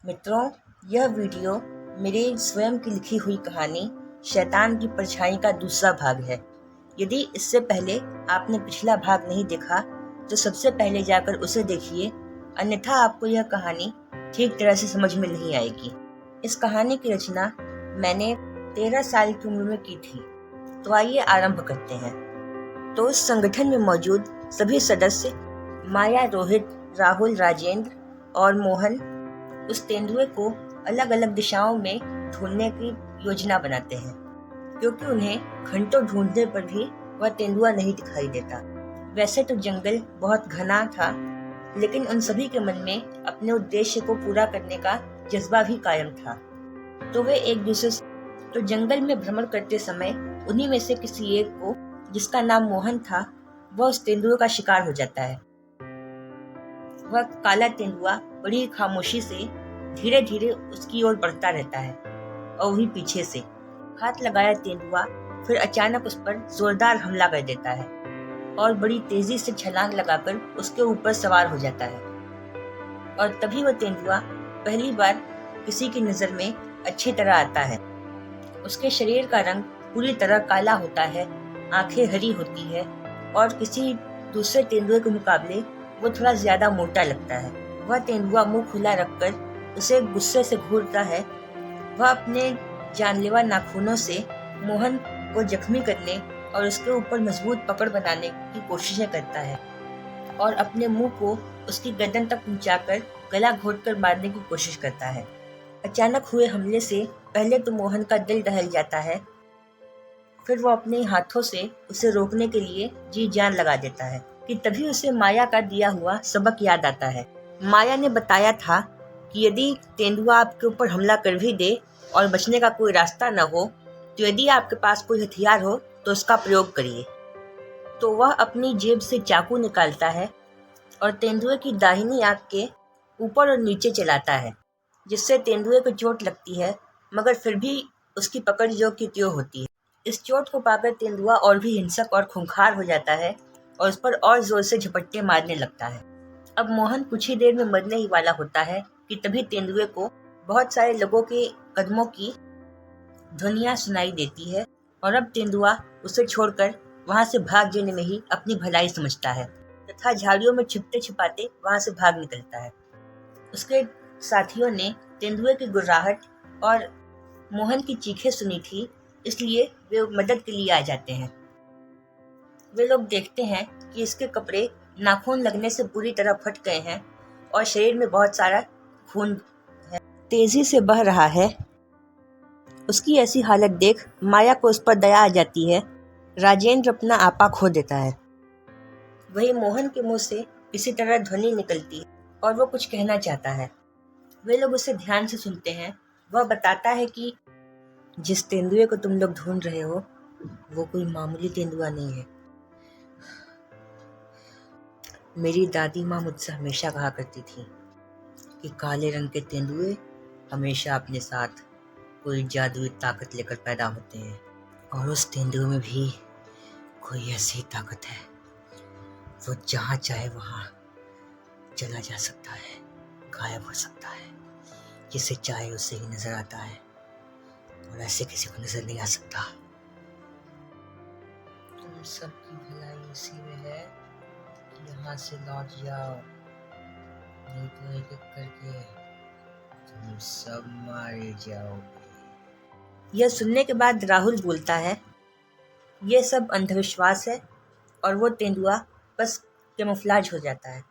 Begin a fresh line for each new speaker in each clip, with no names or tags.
मित्रों, यह वीडियो मेरी स्वयं की लिखी हुई कहानी शैतान की परछाई का दूसरा भाग है। यदि इससे पहले आपने पिछला भाग नहीं देखा तो सबसे पहले जाकर उसे देखिए, अन्यथा आपको यह कहानी ठीक तरह से समझ में नहीं आएगी। इस कहानी की रचना मैंने 13 साल की उम्र में की थी। तो आइए आरंभ करते हैं। तो उस संगठन में मौजूद सभी सदस्य माया, रोहित, राहुल, राजेंद्र और मोहन उस तेंदुए को अलग अलग दिशाओं में ढूंढने की योजना बनाते हैं, क्योंकि उन्हें घंटों ढूंढने पर भी वह तेंदुआ नहीं दिखाई देता। वैसे तो जंगल बहुत घना था, लेकिन उन सभी के मन में अपने उद्देश्य को पूरा करने का जज्बा भी कायम था। तो वे एक दूसरे से तो जंगल में भ्रमण करते समय उन्हीं में से किसी एक को, जिसका नाम मोहन था, वह उस तेंदुए का शिकार हो जाता है। वह काला तेंदुआ बड़ी खामोशी से धीरे धीरे उसकी ओर बढ़ता रहता है और वही पीछे से हाथ लगाया तेंदुआ फिर अचानक उस पर जोरदार हमला कर देता है और बड़ी तेजी से छलांग लगाकर उसके ऊपर सवार हो जाता है। और तभी वह तेंदुआ पहली बार किसी की नजर में अच्छी तरह आता है। उसके शरीर का रंग पूरी तरह काला होता है, आंखें हरी होती है और किसी दूसरे तेंदुए के मुकाबले वो थोड़ा ज्यादा मोटा लगता है। वह तेंदुआ मुंह खुला रखकर उसे गुस्से से घूरता है। वह अपने जानलेवा नाखूनों से मोहन को जख्मी करने और उसके ऊपर मजबूत पकड़ बनाने की कोशिशें करता है और अपने मुंह को उसकी गर्दन तक पहुंचाकर गला घोंटकर मारने की कोशिश करता है। अचानक हुए हमले से पहले तो मोहन का दिल दहल जाता है, फिर वो अपने हाथों से उसे रोकने के लिए जी जान लगा देता है कि तभी उसे माया का दिया हुआ सबक याद आता है। माया ने बताया था कि यदि तेंदुआ आपके ऊपर हमला कर भी दे और बचने का कोई रास्ता न हो, तो यदि आपके पास कोई हथियार हो तो उसका प्रयोग करिए। तो वह अपनी जेब से चाकू निकालता है और तेंदुए की दाहिनी आंख के ऊपर और नीचे चलाता है, जिससे तेंदुए को चोट लगती है, मगर फिर भी उसकी पकड़ जो की त्यों होती है। इस चोट को पाकर तेंदुआ और भी हिंसक और खूंखार हो जाता है और उस पर और जोर से झपट्टे मारने लगता है। अब मोहन कुछ ही देर में मरने ही वाला होता है कि तभी तेंदुए को बहुत सारे लोगों के कदमों की ध्वनियां सुनाई देती है और अब तेंदुआ उसे छोड़कर वहां से भाग जाने में ही अपनी भलाई समझता है तथा झाड़ियों में छिपते छिपाते वहां से भाग निकलता है। उसके साथियों ने तेंदुए की गुर्राहट और मोहन की चीखें सुनी थी, इसलिए वे मदद के लिए आ जाते हैं। वे लोग देखते हैं कि इसके कपड़े नाखून लगने से पूरी तरह फट गए हैं और शरीर में बहुत सारा खून तेजी से बह रहा है। उसकी ऐसी हालत देख माया को उस पर दया आ जाती है। राजेंद्र अपना आपा खो देता है। वही मोहन के मुंह से किसी तरह ध्वनि निकलती है और वो कुछ कहना चाहता है। वे लोग उसे ध्यान से सुनते हैं। वह बताता है कि जिस तेंदुए को तुम लोग ढूंढ रहे हो वो कोई मामूली तेंदुआ नहीं है। मेरी दादी माँ मुझसे हमेशा कहा करती थी कि काले रंग के तेंदुए हमेशा अपने साथ कोई जादुई ताकत लेकर पैदा होते हैं, और उस तेंदुए में भी कोई ऐसी ताकत है, वो जहाँ चाहे वहाँ चला जा सकता है, गायब हो सकता है, जिसे चाहे उसे ही नजर आता है और ऐसे किसी को नजर नहीं आ सकता। तुम सबकी भलाई इसी में है कि यहाँ से लौट जाओ, नहीं तो एक एक करके तुम सब मारे जाओगे। यह सुनने के बाद राहुल बोलता है, यह सब अंधविश्वास है और वो तेंदुआ बस कैमोफ्लेज हो जाता है।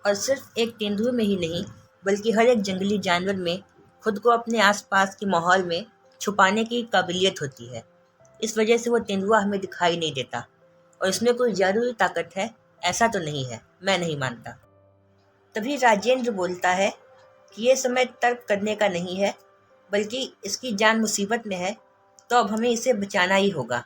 और सिर्फ एक तेंदुए में ही नहीं, बल्कि हर एक जंगली जानवर में खुद को अपने आसपास के माहौल में छुपाने की काबिलियत होती है। इस वजह से वो तेंदुआ हमें दिखाई नहीं देता और इसमें कोई जादुई ताकत है, ऐसा तो नहीं है, मैं नहीं मानता। तभी राजेंद्र बोलता है कि ये समय तर्क करने का नहीं है, बल्कि इसकी जान मुसीबत में है, तो अब हमें इसे बचाना ही होगा।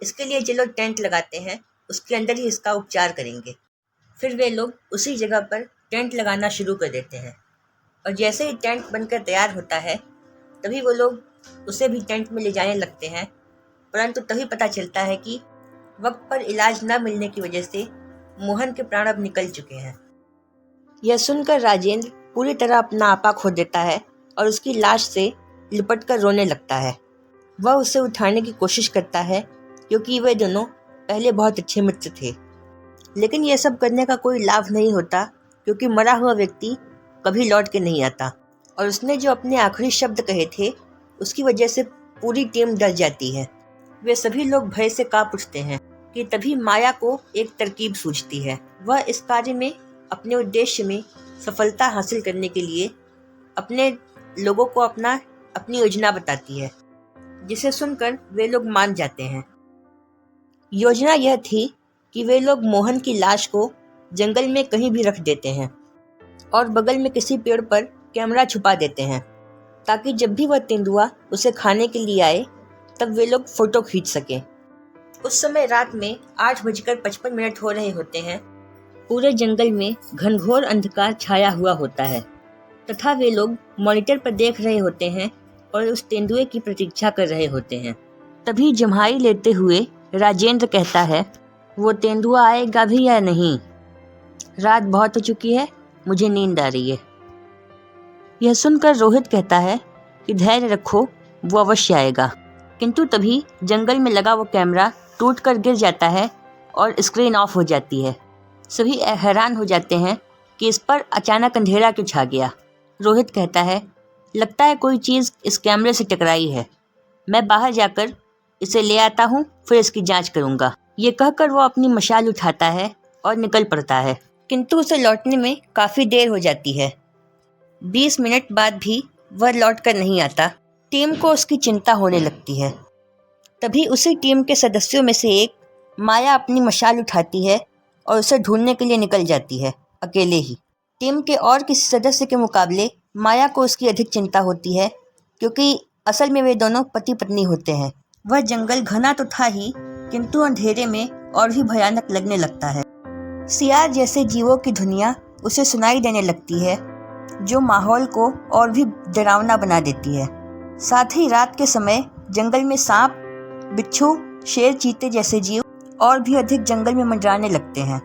इसके लिए चलो टेंट लगाते हैं, उसके अंदर ही इसका उपचार करेंगे। फिर वे लोग उसी जगह पर टेंट लगाना शुरू कर देते हैं और जैसे ही टेंट बनकर तैयार होता है, तभी वो लोग उसे भी टेंट में ले जाने लगते हैं। परंतु तभी पता चलता है कि वक्त पर इलाज न मिलने की वजह से मोहन के प्राण अब निकल चुके हैं। यह सुनकर राजेंद्र पूरी तरह अपना आपा खो देता है और उसकी लाश से लिपट कर रोने लगता है। वह उसे उठाने की कोशिश करता है क्योंकि वे दोनों पहले बहुत अच्छे मित्र थे। लेकिन यह सब करने का कोई लाभ नहीं होता क्योंकि मरा हुआ व्यक्ति कभी लौट के नहीं आता और उसने जो अपने आखिरी शब्द कहे थे उसकी वजह से पूरी टीम डर जाती है। वे सभी लोग भय से कांप उठते हैं कि तभी माया को एक तरकीब सूझती है। वह इस कार्य में अपने उद्देश्य में सफलता हासिल करने के लिए अपने लोगों को अपनी योजना बताती है, जिसे सुनकर वे लोग मान जाते हैं। योजना यह थी कि वे लोग मोहन की लाश को जंगल में कहीं भी रख देते हैं और बगल में किसी पेड़ पर कैमरा छुपा देते हैं ताकि जब भी वह तेंदुआ उसे खाने के लिए आए तब वे लोग फोटो खींच सकें। उस समय रात में 8:55 हो रहे होते हैं। पूरे जंगल में घनघोर अंधकार छाया हुआ होता है तथा वे लोग मॉनिटर पर देख रहे होते हैं और उस तेंदुए की प्रतीक्षा कर रहे होते हैं। तभी जम्हाई लेते हुए राजेंद्र कहता है, वो तेंदुआ आएगा भी या नहीं? रात बहुत हो चुकी है, मुझे नींद आ रही है। यह सुनकर रोहित कहता है कि धैर्य रखो, वो अवश्य आएगा। किंतु तभी जंगल में लगा वो कैमरा टूटकर गिर जाता है और स्क्रीन ऑफ हो जाती है। सभी हैरान हो जाते हैं कि इस पर अचानक अंधेरा क्यों छा गया। रोहित कहता है, लगता है कोई चीज़ इस कैमरे से टकराई है। मैं बाहर जाकर इसे ले आता हूँ, फिर इसकी जांच करूँगा। ये कहकर वो अपनी मशाल उठाता है और निकल पड़ता है, किंतु उसे लौटने में काफ़ी देर हो जाती है। 20 मिनट बाद भी वह लौट कर नहीं आता। टीम को उसकी चिंता होने लगती है। तभी उसी टीम के सदस्यों में से एक माया अपनी मशाल उठाती है और उसे ढूंढने के लिए निकल जाती है, अकेले ही। टीम के और किसी सदस्य के मुकाबले माया को उसकी अधिक चिंता होती है क्योंकि असल में वे दोनों पति पत्नी होते हैं। वह जंगल घना तो था ही, किंतु अंधेरे में और भी भयानक लगने लगता है। सियार जैसे जीवों की ध्वनियाँ उसे सुनाई देने लगती है, जो माहौल को और भी डरावना बना देती है। साथ ही रात के समय जंगल में सांप, बिच्छू, शेर, चीते जैसे जीव और भी अधिक जंगल में मंडराने लगते हैं।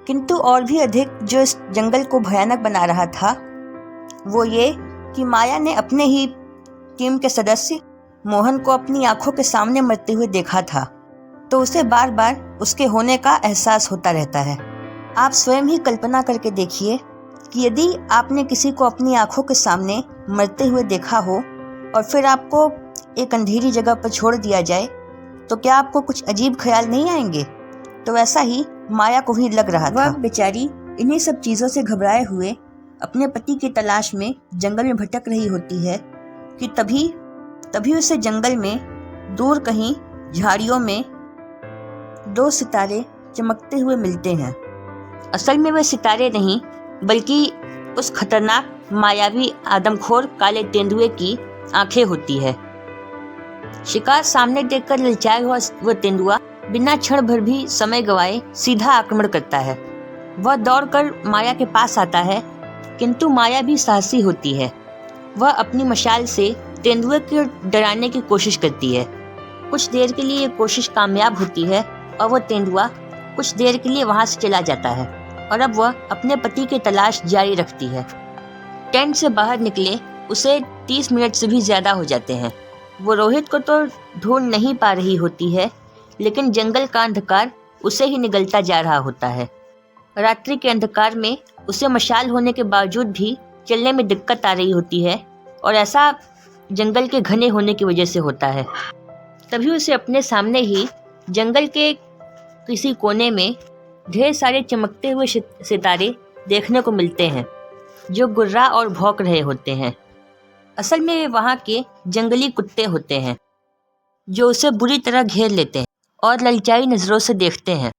किंतु और भी अधिक जो इस जंगल को भयानक बना रहा था वो ये कि माया ने अपने ही टीम के सदस्य मोहन को अपनी आंखों के सामने मरते हुए देखा था, तो उसे बार बार उसके होने का एहसास होता रहता है। आप स्वयं ही कल्पना करके देखिए कि यदि आपने किसी को अपनी आंखों के सामने मरते हुए देखा हो और फिर आपको एक अंधेरी जगह पर छोड़ दिया जाए तो क्या आपको कुछ अजीब ख्याल नहीं आएंगे? तो वैसा ही माया को भी लग रहा था। वह बेचारी इन्हीं सब चीज़ों से घबराए हुए अपने पति की तलाश में जंगल में भटक रही होती है कि तभी उसे जंगल में दूर कहीं झाड़ियों में 2 सितारे चमकते हुए मिलते हैं। असल में वे सितारे नहीं बल्कि उस खतरनाक मायावी आदमखोर काले तेंदुए की आंखें होती है। शिकार सामने देखकर ललचाया हुआ वह तेंदुआ बिना क्षण भर भी समय गवाए सीधा आक्रमण करता है। वह दौड़कर माया के पास आता है, किंतु माया भी साहसी होती है। वह अपनी मशाल से तेंदुए को डराने की कोशिश करती है। कुछ देर के लिए ये कोशिश कामयाब होती है और वह तेंदुआ कुछ देर के लिए वहां से चला जाता है और अब वह अपने पति की तलाश जारी रखती है। टेंट से बाहर निकले उसे 30 मिनट से भी ज़्यादा हो जाते हैं। वो रोहित को तो ढूंढ नहीं पा रही होती है, लेकिन जंगल का अंधकार उसे ही निगलता जा रहा होता है। रात्रि के अंधकार में उसे मशाल होने के बावजूद भी चलने में दिक्कत आ रही होती है और ऐसा जंगल के घने होने की वजह से होता है। तभी उसे अपने सामने ही जंगल के किसी कोने में ढेर सारे चमकते हुए सितारे देखने को मिलते हैं जो गुर्रा और भौंक रहे होते हैं। असल में वे वहाँ के जंगली कुत्ते होते हैं जो उसे बुरी तरह घेर लेते हैं और ललचाई नज़रों से देखते हैं।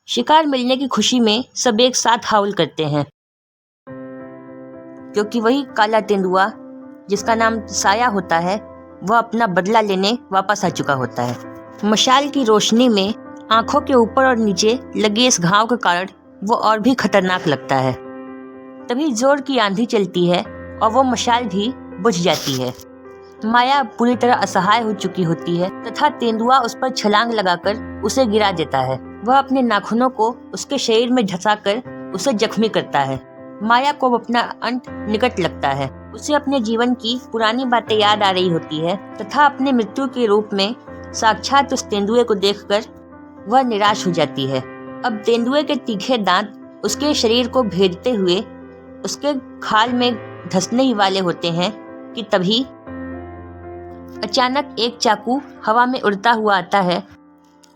शिकार मिलने की खुशी में सब एक साथ हाउल करते हैं क्योंकि वही काला तेंदुआ जिसका नाम साया होता है वह अपना बदला लेने वापस आ चुका होता है। मशाल की रोशनी में आंखों के ऊपर और नीचे लगे इस घाव के कारण वो और भी खतरनाक लगता है। तभी जोर की आंधी चलती है और वो मशाल भी बुझ जाती है। माया पूरी तरह असहाय हो चुकी होती है तथा तेंदुआ उस पर छलांग लगाकर उसे गिरा देता है। वह अपने नाखूनों को उसके शरीर में धंसाकर उसे जख्मी करता है। माया को अपना अंत निकट लगता है। उसे अपने जीवन की पुरानी बातें याद आ रही होती है तथा अपने मृत्यु के रूप में साक्षात उस तेंदुए को देखकर वह निराश हो जाती है। अब तेंदुए के तीखे दांत उसके शरीर को भेदते हुए उसके खाल में धंसने ही वाले होते हैं कि तभी अचानक एक चाकू हवा में उड़ता हुआ आता है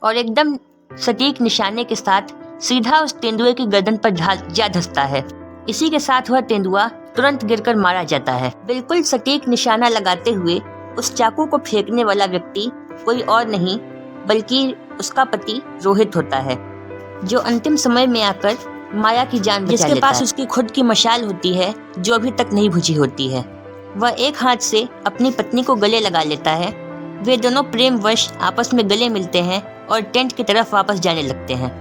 और एकदम सटीक निशाने के साथ सीधा उस तेंदुए की गर्दन पर जा धंसता है। इसी के साथ वह तेंदुआ तुरंत गिरकर मारा जाता है। बिल्कुल सटीक निशाना लगाते हुए उस चाकू को फेंकने वाला व्यक्ति कोई और नहीं बल्कि उसका पति रोहित होता है, जो अंतिम समय में आकर माया की जान बचा लेता है। जिसके पास उसकी खुद की मशाल होती है जो अभी तक नहीं बुझी होती है। वह एक हाथ से अपनी पत्नी को गले लगा लेता है। वे दोनों प्रेमवश आपस में गले मिलते हैं और टेंट की तरफ वापस जाने लगते हैं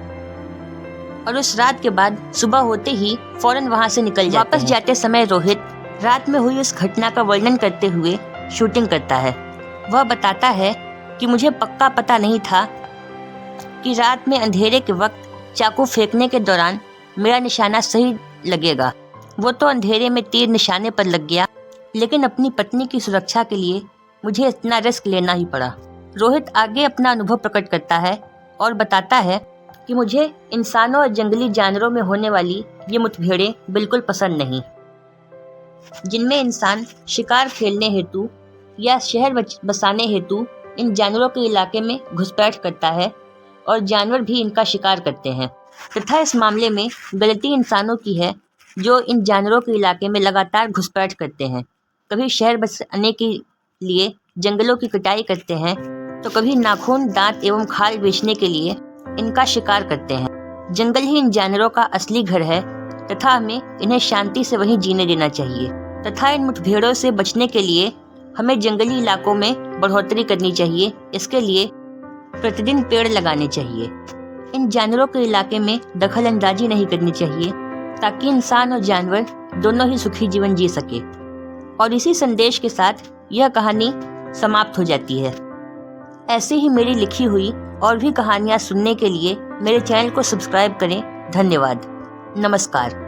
और उस रात के बाद सुबह होते ही फौरन वहां से निकल जाते हैं। वापस जाते समय रोहित रात में हुई उस घटना का वर्णन करते हुए शूटिंग करता है। वह बताता है कि मुझे पक्का पता नहीं था कि रात में अंधेरे के वक्त चाकू फेंकने के दौरान मेरा निशाना सही लगेगा। वो तो अंधेरे में तीर निशाने पर लग गया, लेकिन अपनी पत्नी की सुरक्षा के लिए मुझे इतना रिस्क लेना ही पड़ा। रोहित आगे अपना अनुभव प्रकट करता है और बताता है कि मुझे इंसानों और जंगली जानवरों में होने वाली ये मुठभेड़ें बिल्कुल पसंद नहीं, जिनमें इंसान शिकार खेलने हेतु या शहर बसाने हेतु इन जानवरों के इलाके में घुसपैठ करता है और जानवर भी इनका शिकार करते हैं तथा इस मामले में गलती इंसानों की है जो इन जानवरों के इलाके में लगातार घुसपैठ करते हैं। कभी शहर बसाने के लिए जंगलों की कटाई करते हैं तो कभी नाखून, दांत एवं खाल बेचने के लिए इनका शिकार करते हैं। जंगल ही इन जानवरों का असली घर है तथा हमें इन्हें शांति से वहीं जीने देना चाहिए तथा इन मुठभेड़ों से बचने के लिए हमें जंगली इलाकों में बढ़ोतरी करनी चाहिए। इसके लिए प्रतिदिन पेड़ लगाने चाहिए। इन जानवरों के इलाके में दखल अंदाजी नहीं करनी चाहिए ताकि इंसान और जानवर दोनों ही सुखी जीवन जी सके। और इसी संदेश के साथ यह कहानी समाप्त हो जाती है। ऐसे ही मेरी लिखी हुई और भी कहानियाँ सुनने के लिए मेरे चैनल को सब्सक्राइब करें। धन्यवाद। नमस्कार।